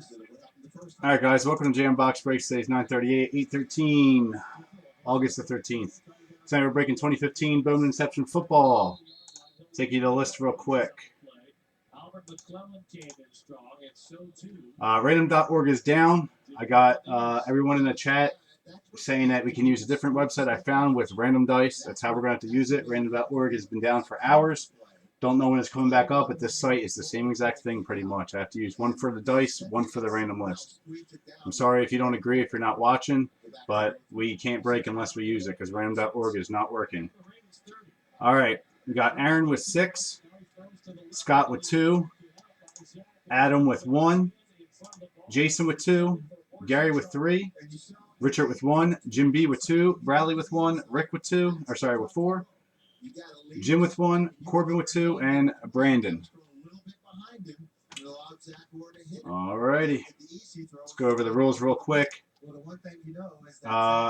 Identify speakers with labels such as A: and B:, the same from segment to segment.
A: All right, guys, welcome to Jam Box Breaks. Today's 9:38, 8/13, August the 13th. Tonight we're breaking 2015 Bowman Inception football. Take you to the list real quick. Random.org is down. I got everyone in the chat saying that we can use a different website I found with random dice. That's how we're going to have to use it. Random.org has been down for hours. Don't know when it's coming back up, but this site is the same exact thing pretty much. I have to use one for the dice, one for the random list. I'm sorry if you don't agree, if you're not watching, but we can't break unless we use it because random.org is not working. All right, we got Aaron with 6, Scott with 2, Adam with 1, Jason with 2, Gary with 3, Richard with 1, Jim B with 2, Bradley with 1, Rick with 2, or sorry, with 4, Jim with 1, Corbin with 2, and Brandon. Alrighty. Let's go over the rules real quick.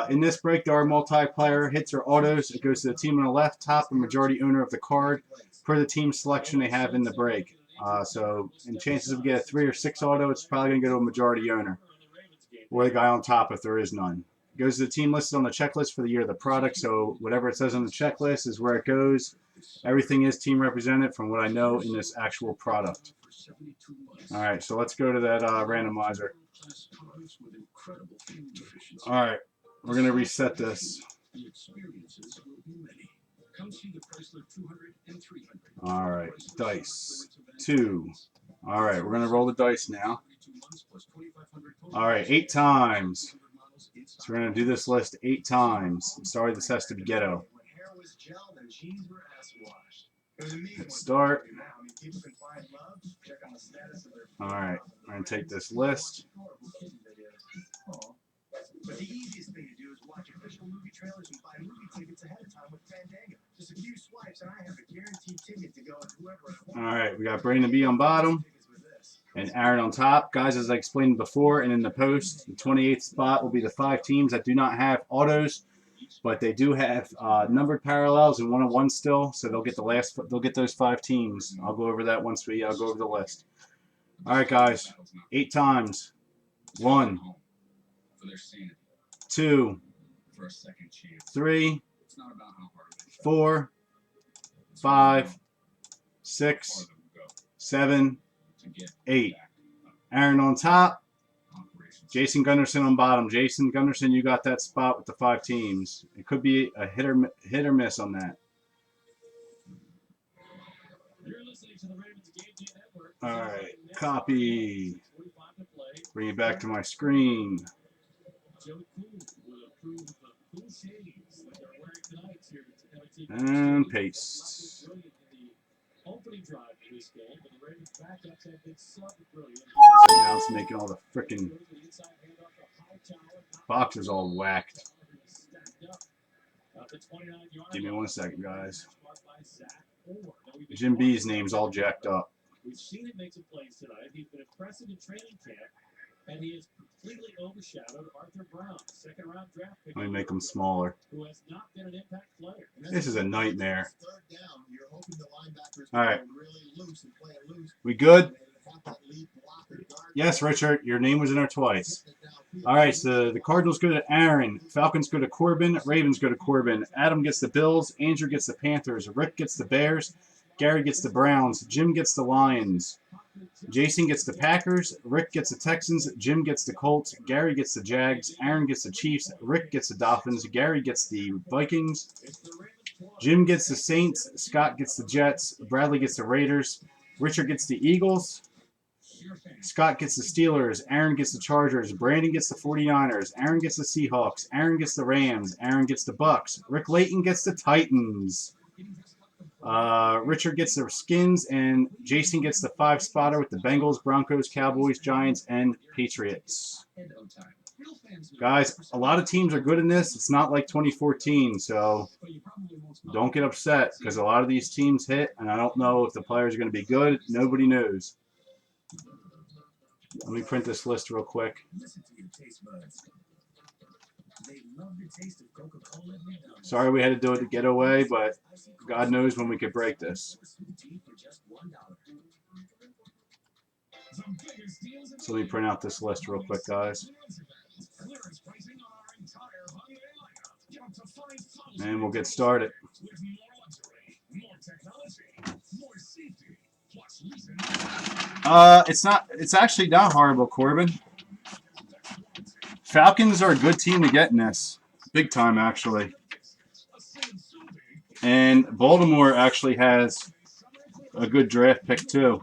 A: In this break, there are multiplayer hits or autos. It goes to the team on the left, top, and majority owner of the card per the team selection they have in the break. So in chances of getting a 3 or 6 auto, it's probably going to go to a majority owner or the guy on top if there is none. It goes to the team listed on the checklist for the year of the product. So whatever it says on the checklist is where it goes. Everything is team represented from what I know in this actual product. All right, so let's go to that randomizer. All right, we're going to reset this. All right, dice. 2. All right, we're going to roll the dice now. All right, 8 times. So we're going to do this list 8 times. I'm sorry this has to be ghetto. Hit start. All right, we're going to take this list. But the easiest thing to do is watch official movie trailers and buy movie tickets ahead of time with Fandango. Just a few swipes and I have a guaranteed ticket to go with whoever I want. All right, we got Brandon B on bottom and Aaron on top. Guys, as I explained before and in the post, the 28th spot will be the 5 teams that do not have autos, but they do have numbered parallels and 1-on-1 still, so they'll get those 5 teams. I'll go over that once I'll go over the list. All right, guys, 8 times. 1, 2, 3, 4, 5, 6, 7, 8. Aaron on top. Jason Gunderson on bottom. Jason Gunderson, you got that spot with the 5 teams. It could be a hit or miss on that. All right, copy. Bring it back to my screen. And paste. Now it's making all the frickin' boxes all whacked. Give me 1 second, guys. Jim B's name's all jacked up. We've seen him make some plays tonight. He's been impressive in training camp, and he has completely overshadowed Arthur Brown, second-round draft pick. Let me make him smaller. Who has not been an impact player. This is a nightmare. All right. We good? Yes, Richard. Your name was in there twice. All right, so the Cardinals go to Aaron. Falcons go to Corbin. Ravens go to Corbin. Adam gets the Bills. Andrew gets the Panthers. Rick gets the Bears. Gary gets the Browns. Jim gets the Lions. Jason gets the Packers. Rick gets the Texans. Jim gets the Colts. Gary gets the Jags. Aaron gets the Chiefs. Rick gets the Dolphins. Gary gets the Vikings. Jim gets the Saints. Scott gets the Jets. Bradley gets the Raiders. Richard gets the Eagles. Scott gets the Steelers. Aaron gets the Chargers. Brandon gets the 49ers. Aaron gets the Seahawks. Aaron gets the Rams. Aaron gets the Bucks. Rick Layton gets the Titans. Richard gets the Skins, and Jason gets the 5-spotter with the Bengals, Broncos, Cowboys, Giants, and Patriots. Guys, a lot of teams are good in this. It's not like 2014, so don't get upset because a lot of these teams hit, and I don't know if the players are going to be good. Nobody knows. Let me print this list real quick. Sorry we had to do it to get away, but God knows when we could break this. So let me print out this list real quick, guys. And we'll get started. It's actually not horrible, Corbin. Falcons are a good team to get in this. Big time, actually. And Baltimore actually has a good draft pick, too.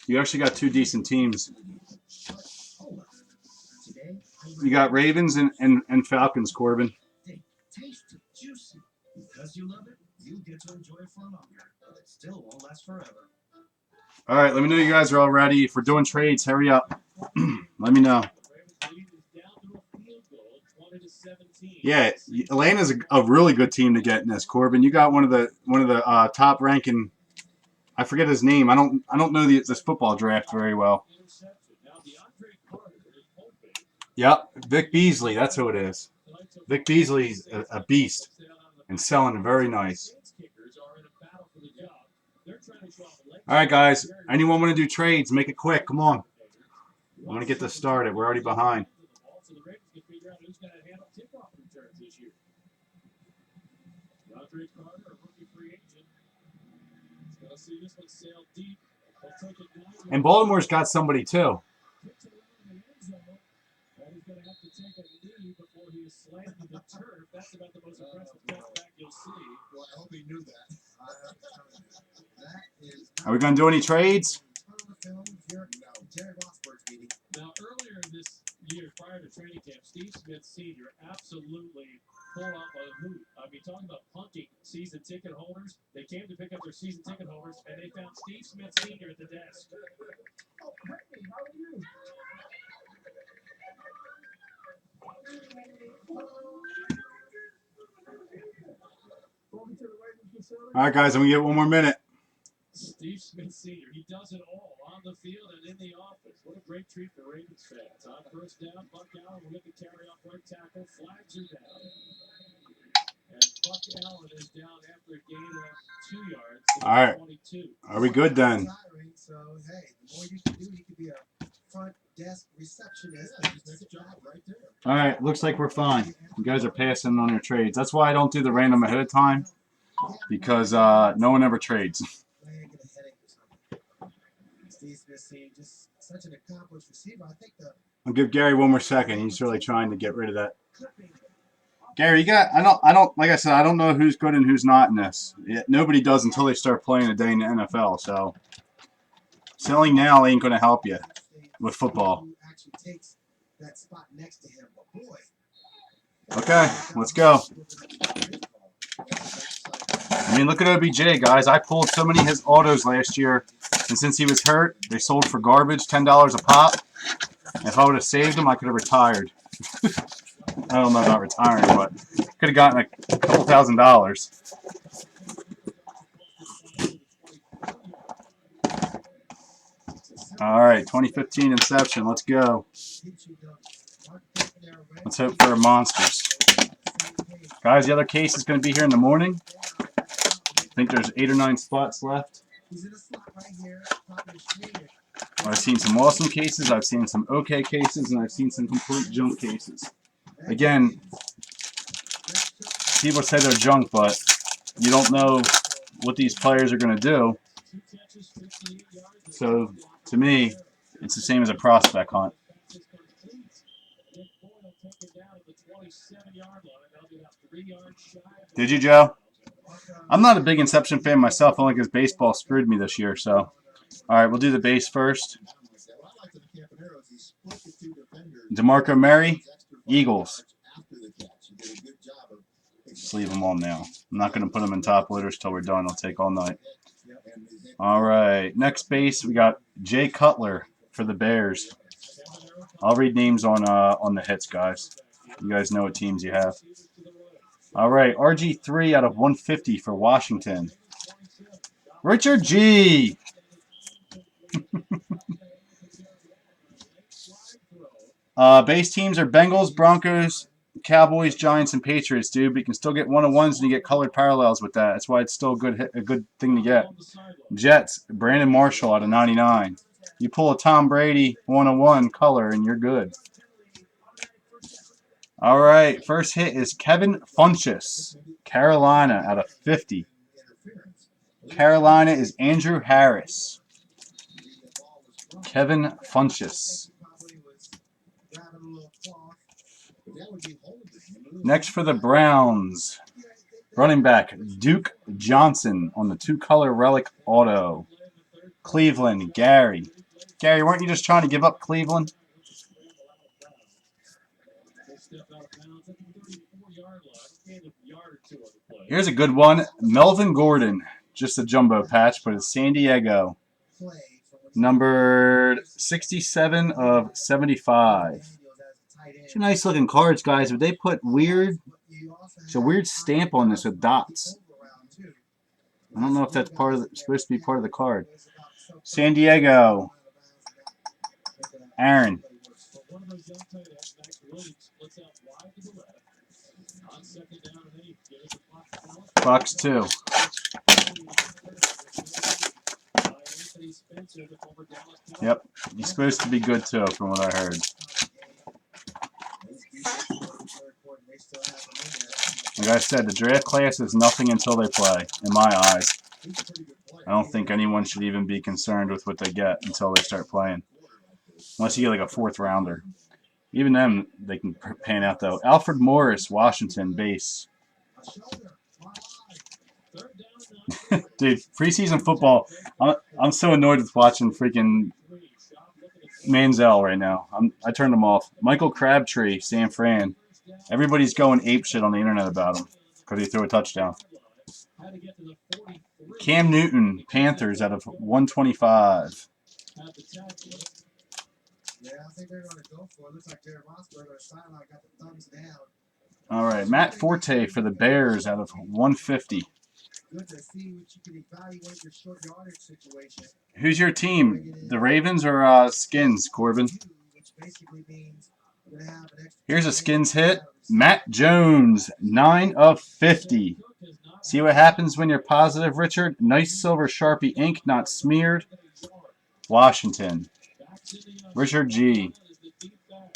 A: You actually got two decent teams. You got Ravens and Falcons, Corbin. All right, let me know you guys are all ready. If we're doing trades, hurry up. Let me know. Yeah, Atlanta's a really good team to get in this, Corbin. You got one of the top ranking. I forget his name. I don't know this football draft very well. Yep, Vic Beasley. That's who it is. Vic Beasley's a beast and selling very nice. All right, guys. Anyone want to do trades? Make it quick. Come on. I'm going to get this started. We're already behind. And Baltimore's got somebody, too. Are we going to do any trades?
B: Now, earlier this year, prior to training camp, Steve Smith Sr. absolutely pulled off a hoot. I mean, talking about punking season ticket holders. They came to pick up their season ticket holders, and they found Steve Smith Sr. at the desk. Oh, Brittany, how are you?
A: All right, guys, I'm going to give it one more minute.
B: Steve Smith Sr., he does it all on the field and in the office. What a great treat for Ravens fans. On first down, Buck Allen will get the carry off right tackle. Flags are down. And Buck Allen is down after a gain of 2 yards.
A: All right.
B: 22.
A: Are we good then?
C: So, hey, the more you can do, you could be a front desk receptionist. That's a job right there.
A: All right, looks like we're fine. You guys are passing on your trades. That's why I don't do the random ahead of time, because no one ever trades.
C: Just such an accomplished receiver. I think
A: I'll give Gary one more second. He's really trying to get rid of that. Gary, you got. I don't. Like I said, I don't know who's good and who's not in this. Nobody does until they start playing a day in the NFL. So selling now ain't going to help you with football. Okay, let's go. I mean, look at OBJ, guys. I pulled so many of his autos last year, and since he was hurt, they sold for garbage, $10 a pop. If I would have saved them, I could have retired. I don't know about retiring, but could have gotten a couple $1,000s. All right, 2015 Inception. Let's go. Let's hope for a monsters. Guys, the other case is going to be here in the morning. I think there's 8 or 9 spots left. I've seen some awesome cases, I've seen some okay cases, and I've seen some complete junk cases. Again, people say they're junk, but you don't know what these players are going to do. So, to me, it's the same as a prospect hunt. Did you, Joe? I'm not a big Inception fan myself, only because baseball screwed me this year. So, all right, we'll do the base first. DeMarco Murray, Eagles. Just leave them on now. I'm not going to put them in top loaders till we're done. It'll take all night. All right, next base we got Jay Cutler for the Bears. I'll read names on the hits, guys. You guys know what teams you have. All right, RG3 out of 150 for Washington. Richard G. Base teams are Bengals, Broncos, Cowboys, Giants, and Patriots, dude. But you can still get 1-on-1s and you get colored parallels with that. That's why it's still a good thing to get. Jets, Brandon Marshall out of 99. You pull a Tom Brady 101 color and you're good. All right, first hit is Kevin Funchess, Carolina out of 50. Carolina is Andrew Harris. Kevin Funchess. Next for the Browns, running back Duke Johnson on the 2-color relic auto. Cleveland, Gary. Gary, weren't you just trying to give up Cleveland? Here's a good one. Melvin Gordon. Just a jumbo patch, but it's San Diego. Numbered 67 of 75. It's nice looking cards, guys, but they put it's a weird stamp on this with dots. I don't know if that's supposed to be part of the card. San Diego. Aaron. Box 2. Yep, he's supposed to be good too, from what I heard. Like I said, the draft class is nothing until they play, in my eyes. I don't think anyone should even be concerned with what they get until they start playing. Unless you get like a 4th rounder. Even them, they can pan out though. Alfred Morris, Washington, base. Dude, preseason football, I'm so annoyed with watching freaking Manziel right now. I turned him off. Michael Crabtree, San Fran. Everybody's going apeshit on the internet about him because he threw a touchdown. Cam Newton, Panthers out of 125.
C: Yeah, I think they're going to go for it. Looks like Jared Mossberger sideline got the thumbs down.
A: All right, Matt Forte for the Bears out of 150.
C: Good to see what you can evaluate your short yardage situation.
A: Who's your team? The Ravens or Skins, Corbin?
C: Which basically means we're going to have an extra.
A: Here's a Skins hit. Matt Jones, 9 of 50. See what happens when you're positive, Richard? Nice silver Sharpie ink, not smeared. Washington. Richard G.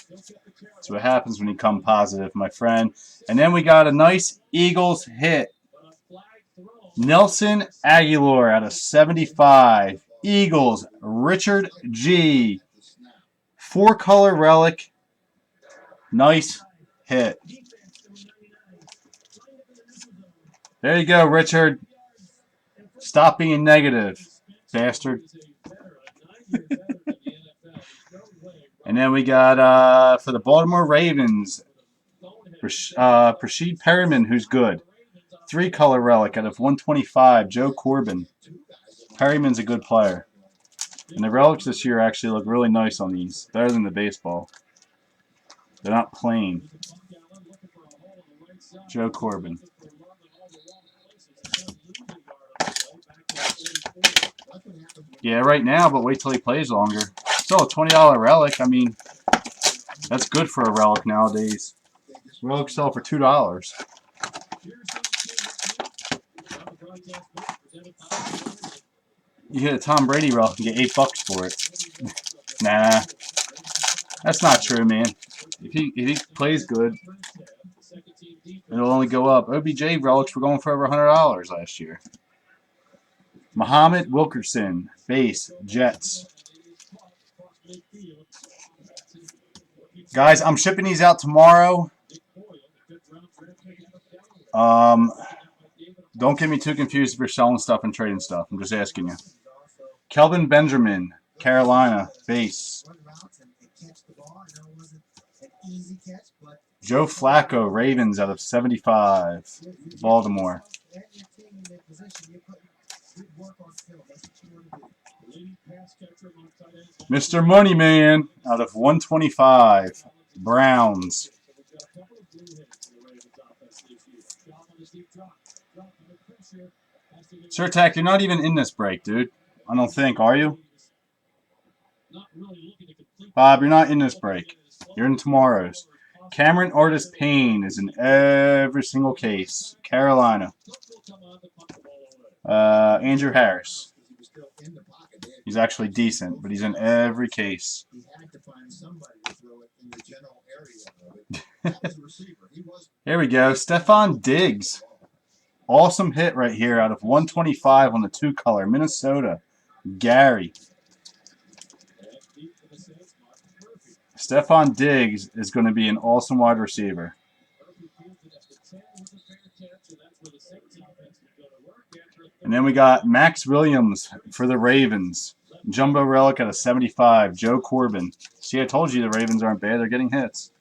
A: That's what happens when you come positive, my friend. And then we got a nice Eagles hit. Nelson Aguilar out of 75. Eagles, Richard G. 4-color relic. Nice hit. There you go, Richard. Stop being negative, bastard. And then we got, for the Baltimore Ravens, Rashid Perryman, who's good. 3-color relic out of 125, Joe Corbin. Perryman's a good player. And the relics this year actually look really nice on these, better than the baseball. They're not plain. Joe Corbin. Yeah, right now, but wait till he plays longer. Still a $20 relic. I mean, that's good for a relic nowadays. Relics sell for $2. You hit a Tom Brady relic and get $8 for it. Nah, that's not true, man. If he plays good, it'll only go up. OBJ relics were going for over $100 last year. Muhammad Wilkerson, base, Jets. Guys, I'm shipping these out tomorrow. Don't get me too confused if you're selling stuff and trading stuff. I'm just asking you. Kelvin Benjamin, Carolina, base. Joe Flacco, Ravens out of 75. Baltimore. Mr. Moneyman out of 125. Browns. Surtac, you're not even in this break, dude. I don't think, are you? Bob, you're not in this break. You're in tomorrow's. Cameron Artis Payne is in every single case. Carolina. Andrew Harris. He's actually decent, but he's in every case.
C: He had to find somebody to throw it in the general area of it. That was a receiver. He was.
A: Here we go. Stephon Diggs. Awesome hit right here out of 125 on the 2-color. Minnesota. Gary. Stephon Diggs is going to be an awesome wide receiver. And then we got Max Williams for the Ravens. Jumbo relic at a 75. Joe Corbin. See, I told you the Ravens aren't bad. They're getting hits.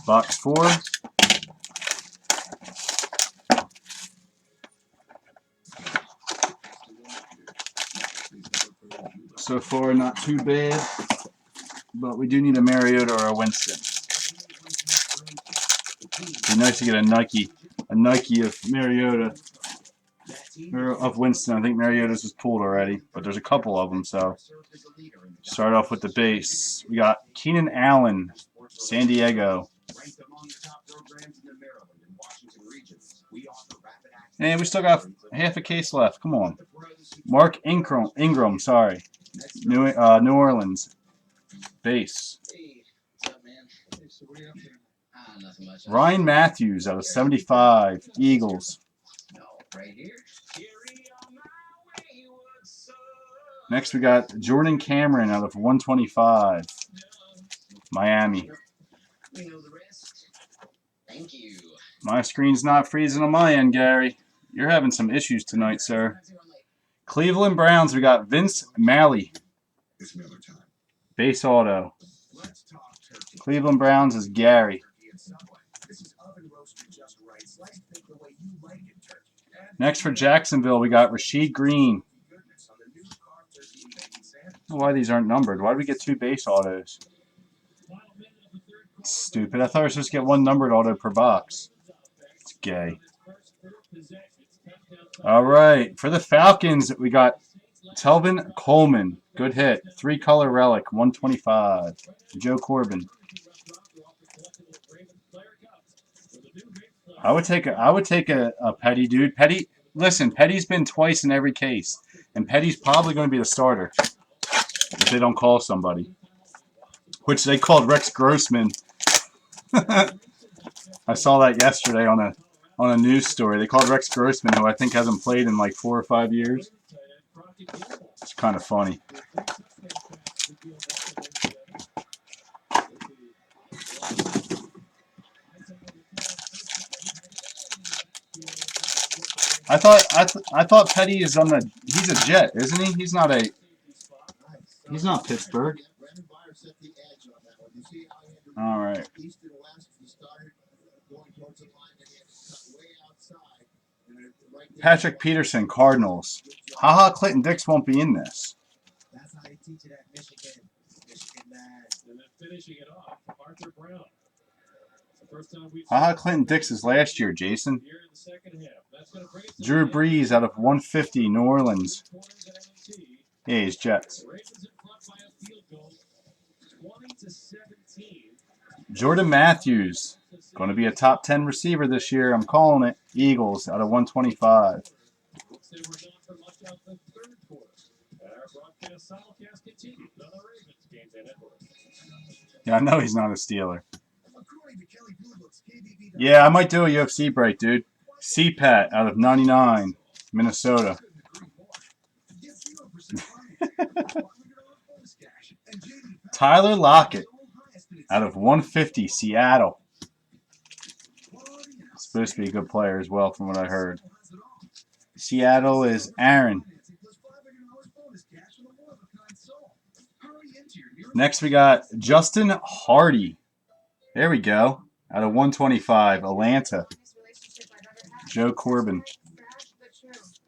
A: Box 4. So far, not too bad. But we do need a Mariota or a Winston. It'd be nice to get a Nike of Mariota. Or of Winston. I think Mariota's was pulled already. But there's a couple of them, so. Start off with the base. We got Keenan Allen, San Diego. And we still got half a case left. Come on. Mark Ingram, sorry. New Orleans. Base. Ryan Matthews out of 75. Eagles. Next we got Jordan Cameron out of 125. Miami. My screen's not freezing on my end, Gary. You're having some issues tonight, sir. Cleveland Browns, we got Vince Malley. Base auto. Cleveland Browns is Gary. Next for Jacksonville, we got Rashid Green. I don't know why these aren't numbered. Why did we get 2 base autos? Stupid. I thought we were supposed to get 1 numbered auto per box. It's gay. All right. For the Falcons, we got Telvin Coleman. Good hit. 3-color relic. 125. Joe Corbin. I would take a Petty, dude. Petty. Listen, Petty's been twice in every case, and Petty's probably going to be the starter if they don't call somebody, which they called Rex Grossman. I saw that yesterday on a news story. They called Rex Grossman, who I think hasn't played in like 4 or 5 years. It's kind of funny. I thought Petty is on the. He's a Jet, isn't he? He's not a. He's not Pittsburgh. All right. Patrick Peterson, Cardinals. Haha, Clinton Dix won't be in this.
C: That's how they teach it at Michigan. Michigan man.
B: And then finishing it off, Arthur Brown.
A: Haha, Clinton Dix is last year, Jason. Drew Brees out of 150, New Orleans. Yeah, he's Jets. Jordan Matthews. Going to be a top 10 receiver this year. I'm calling it. Eagles out of 125. Yeah, I know he's not a Steeler. Yeah, I might do a UFC break, dude. CPAT out of 99, Minnesota. Tyler Lockett out of 150, Seattle. Supposed to be a good player as well, from what I heard. Seattle is Aaron. Next, we got Justin Hardy. There we go. Out of 125, Atlanta. Joe Corbin.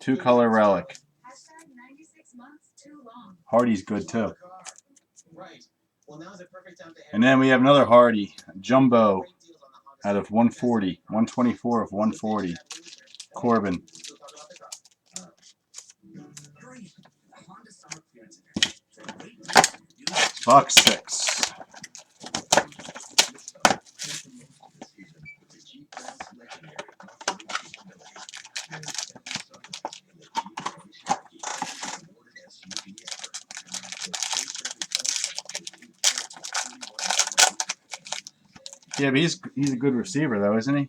A: 2-color relic. Hardy's good too. And then we have another Hardy. Jumbo. Out of 140. 124 of 140. Corbin. Box 6. Yeah, but he's a good receiver though, isn't he?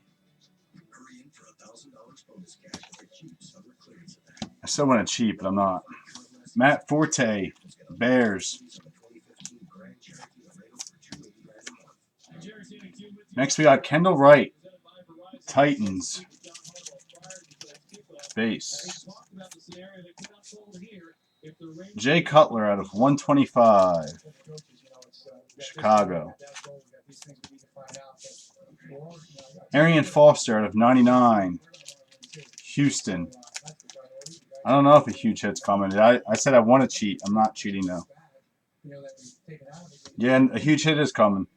C: Hurry in for $1,000 bonus cash if it cheats. Other clearance event.
A: I still want to cheat, but I'm not. Matt Forte, Bears. Next we got Kendall Wright, Titans. Base. Jay Cutler out of 125. Chicago. Arian Foster out of 99. Houston. I don't know if a huge hit's coming. I said I want to cheat. I'm not cheating though. Yeah, and a huge hit is coming.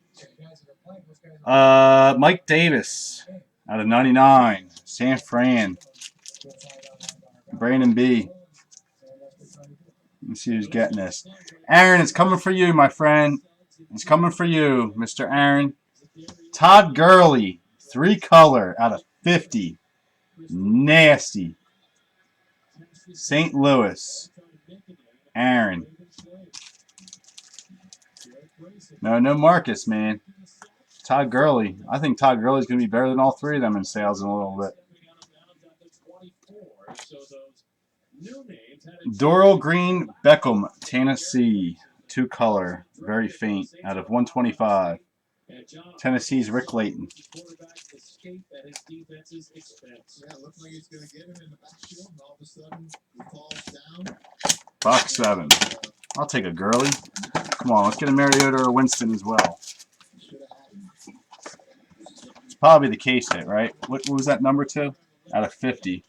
A: Mike Davis out of 99. San Fran. Brandon B. Let's see who's getting this. Aaron, it's coming for you, my friend. It's coming for you, Mr. Aaron. Todd Gurley, 3-color out of 50. Nasty. St. Louis. Aaron. No Marcus, man. Todd Gurley. I think Todd Gurley's going to be better than all three of them in sales in a little bit. Doral Green Beckham, Tennessee. 2-color. Very faint. Out of 125. Tennessee's Rick Layton. Box 7. I'll take a Gurley. Come on, let's get a Mariota or a Winston as well. It's probably the case hit, right? What was that number 2? Out of 50.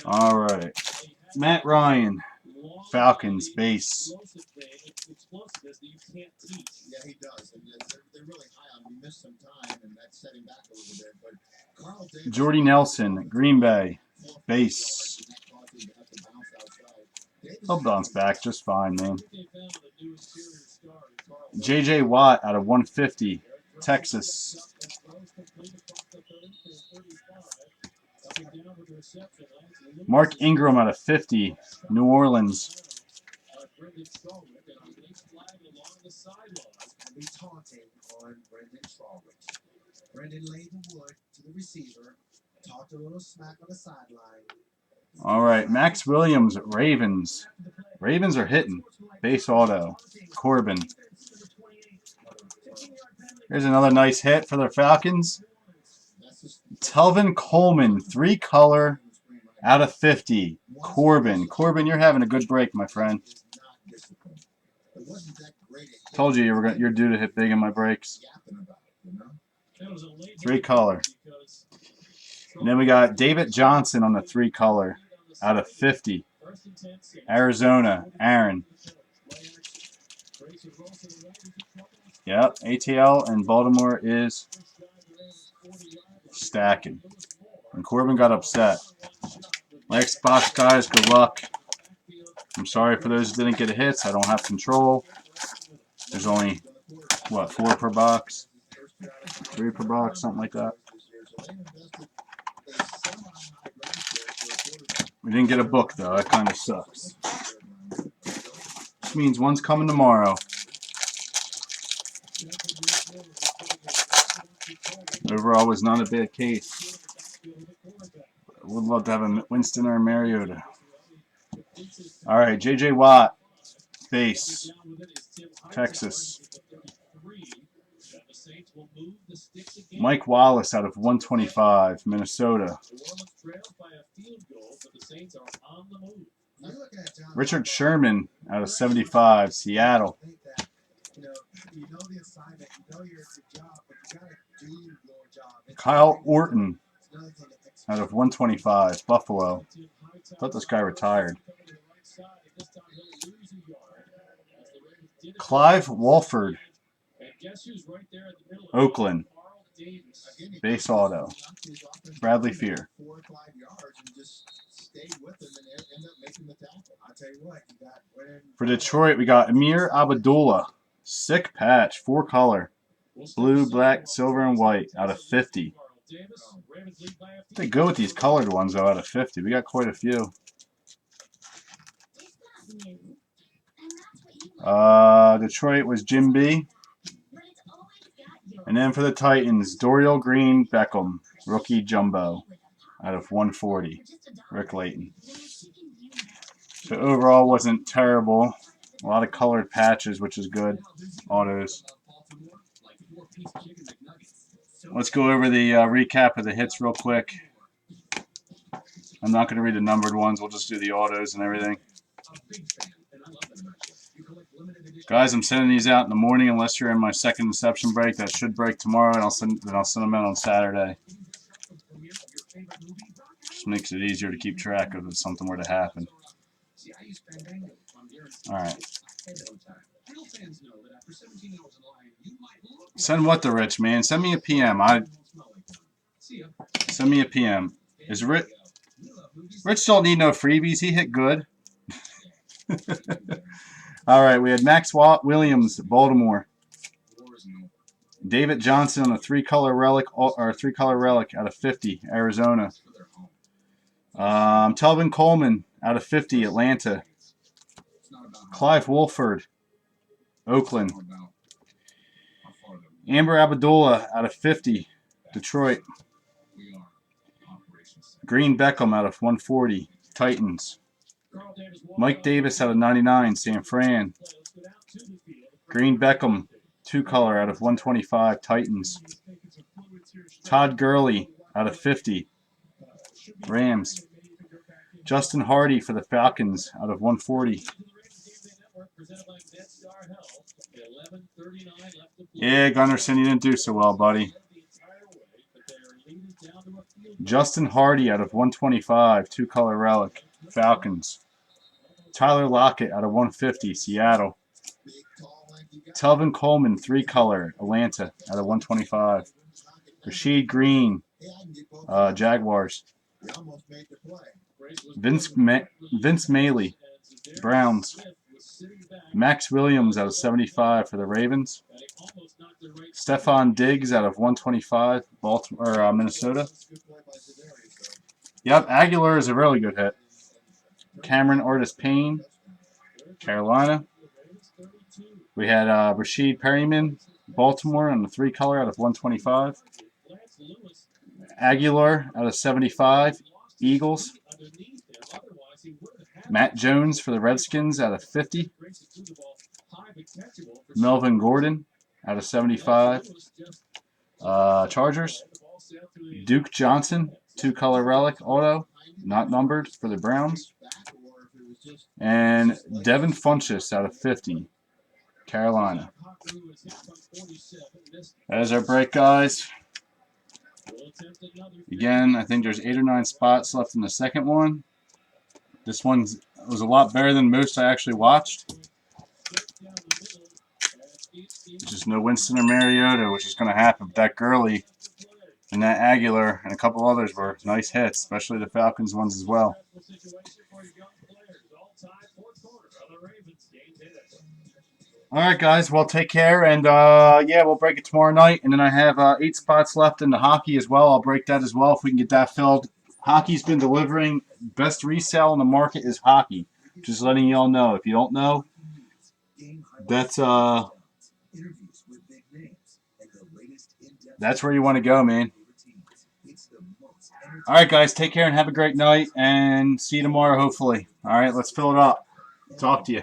A: All right. Matt Ryan, Falcons, base.
C: Yeah, he does. And they're really high on him. He missed some time, and that's setting back a little bit. But Carl Davis,
A: Jordy Nelson, Green Bay, base. He'll bounce back just fine, man. J.J. Watt out of 150, Texas. Mark Ingram out of 50, New Orleans.
C: Brendan laid the wood to the receiver, talked a little smack on the sideline.
A: All right, Max Williams, Ravens. Ravens are hitting. Base auto. Corbin. Here's another nice hit for the Falcons. Telvin Coleman, 3-color, out of 50. Corbin. Corbin, you're having a good break, my friend. Told you you're due to hit big in my breaks. 3-color. And then we got David Johnson on the 3-color, out of 50. Arizona, Aaron. Yep, ATL and Baltimore is stacking. And Corbin got upset. Xbox guys, good luck. I'm sorry for those who didn't get hits. I don't have control. There's only, what, 4 per box? 3 per box, something like that. We didn't get a book, though. That kind of sucks. Which means one's coming tomorrow. Overall was not a bad case. I would love to have a Winston or a Mariota. All right, J.J. Watt, base, Texas. Mike Wallace out of 125, Minnesota. Richard Sherman out of 75, Seattle. Kyle Orton out of 125, Buffalo. Thought this guy retired. Clive Walford, Oakland. Base auto. Bradley Fear. For Detroit, we got Amir Abdullah. Sick patch, 4-color. blue, black, silver, and white out of 50. They go with these colored ones though out of 50. We got quite a few. Detroit was Jim B. And then for the Titans, Dorial Green Beckham, rookie jumbo out of 140. Rick Layton. So overall wasn't terrible. A lot of colored patches, which is good. Autos. Let's go over the recap of the hits real quick. I'm not going to read the numbered ones. We'll just do the autos and everything. Guys, I'm sending these out in the morning unless you're in my second Inception break. That should break tomorrow, and I'll send them out on Saturday. Just makes it easier to keep track of if something were to happen. All right. Send what to Rich, man? Send me a PM. Send me a PM. Is Rich don't need no freebies. He hit good. All right, we had Max Williams, Baltimore. David Johnson on a three-color relic out of 50, Arizona. Telvin Coleman out of 50, Atlanta. Clive Wolford, Oakland. Amber Abdullah out of 50, Detroit. Green Beckham out of 140, Titans. Mike Davis out of 99, San Fran. Green Beckham, two-color out of 125, Titans. Todd Gurley out of 50, Rams. Justin Hardy for the Falcons out of 140. Yeah, Gunnarsson, you didn't do so well, buddy. Justin Hardy out of 125, two-color relic, Falcons. Tyler Lockett out of 150, Seattle. Telvin Coleman, three-color, Atlanta out of 125. Rashid Green, Jaguars. Vince Maley, Browns. Max Williams out of 75 for the Ravens. Stephon Diggs out of 125, Minnesota. Yep, Aguilar is a really good hit. Cameron Artis-Payne, Carolina. We had Rashid Perryman, Baltimore, on the three-color out of 125. Aguilar out of 75, Eagles. Matt Jones for the Redskins out of 50. Melvin Gordon out of 75, Chargers. Duke Johnson, two-color relic auto, not numbered, for the Browns. And Devin Funchess out of 50, Carolina. There's our break, guys. Again, I think there's 8 or 9 spots left in the second one. This one was a lot better than most I actually watched. Just no Winston or Mariota, which is going to happen. But that Gurley and that Aguilar and a couple others were nice hits, especially the Falcons ones as well. All right, guys. Well, take care, and yeah, we'll break it tomorrow night. And then I have 8 spots left in the hockey as well. I'll break that as well if we can get that filled. Hockey's been delivering. Best resale in the market is hockey. Just letting y'all know. If you don't know, that's where you want to go, man. All right, guys. Take care and have a great night. And see you tomorrow, hopefully. All right, let's fill it up. Talk to you.